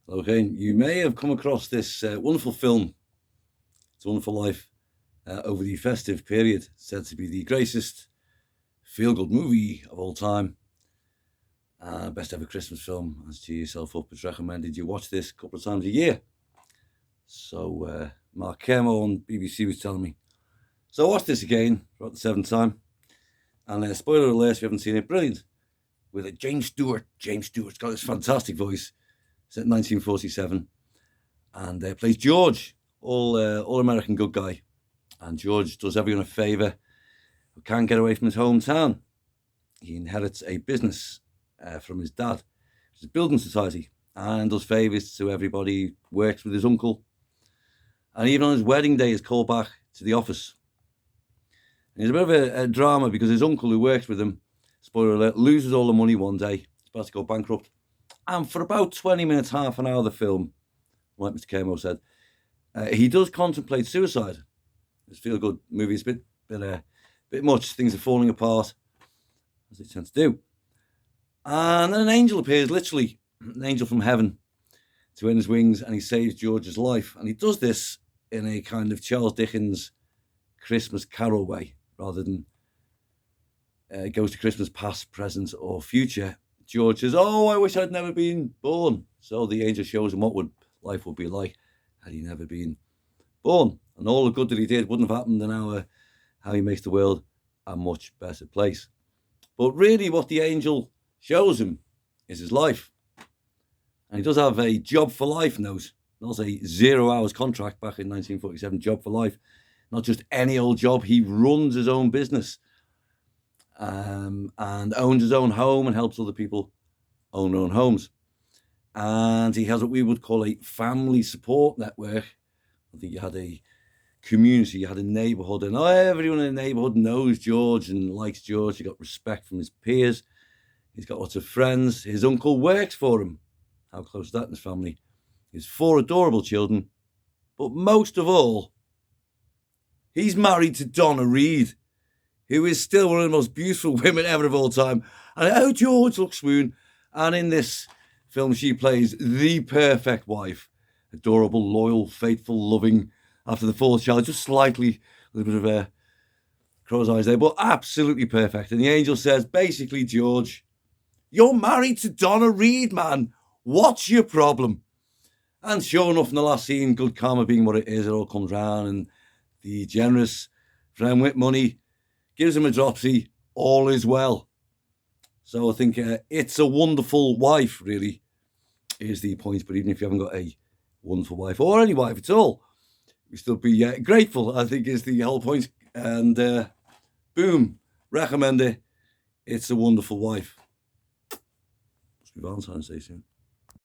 Hello again. You may have come across this wonderful film, It's a Wonderful Life, over the festive period, said to be the greatest feel-good movie of all time. Best ever Christmas film, as to yourself up, it's recommended you watch this a couple of times a year. So Mark Kermode on BBC was telling me. So I watched this again for about the seventh time. And spoiler alert, if you haven't seen it, brilliant. With James Stewart. James Stewart's got this fantastic voice. Set in 1947. And plays George, all American good guy. And George does everyone a favour who can't get away from his hometown. He inherits a business from his dad, which is a building society, and does favours to everybody, works with his uncle. And even on his wedding day, is called back to the office. And there's a bit of a drama because his uncle, who works with him, spoiler alert, loses all the money one day. He's about to go bankrupt. And for about 20 minutes, half an hour of the film, like Mr. Kermode said, he does contemplate suicide. It's a feel-good movie. It's a bit much. Things are falling apart, as they tend to do. And then an angel appears, literally, an angel from heaven, to earn his wings, and he saves George's life. And he does this in a kind of Charles Dickens Christmas Carol way, rather than goes to Christmas past, present, or future. George says, "Oh, I wish I'd never been born." So the angel shows him what life would be like had he never been born. And all the good that he did wouldn't have happened, and how he makes the world a much better place. But really what the angel shows him is his life. And he does have a job for life note, not a 0 hours contract back in 1947, job for life. Not just any old job. He runs his own business and owns his own home and helps other people own their own homes. And he has what we would call a family support network. I think he had a community, he had a neighbourhood, and everyone in the neighbourhood knows George and likes George. He got respect from his peers. He's got lots of friends. His uncle works for him. How close is that in his family? He has 4 adorable children. But most of all, he's married to Donna Reed, who is still one of the most beautiful women ever of all time. And how George looks swoon. And in this film, she plays the perfect wife. Adorable, loyal, faithful, loving. After the 4th child, just slightly, a little bit of crow's eyes there, but absolutely perfect. And the angel says, basically, George, you're married to Donna Reed, man. What's your problem? And sure enough, in the last scene, good karma being what it is, it all comes round, and the generous friend with money gives him a dropsy. All is well. So I think It's a Wonderful Wife, really, is the point. But even if you haven't got a wonderful wife, or any wife at all, you still be grateful, I think, is the whole point. And boom, recommend it. It's a Wonderful Wife. Must be Valentine's Day soon.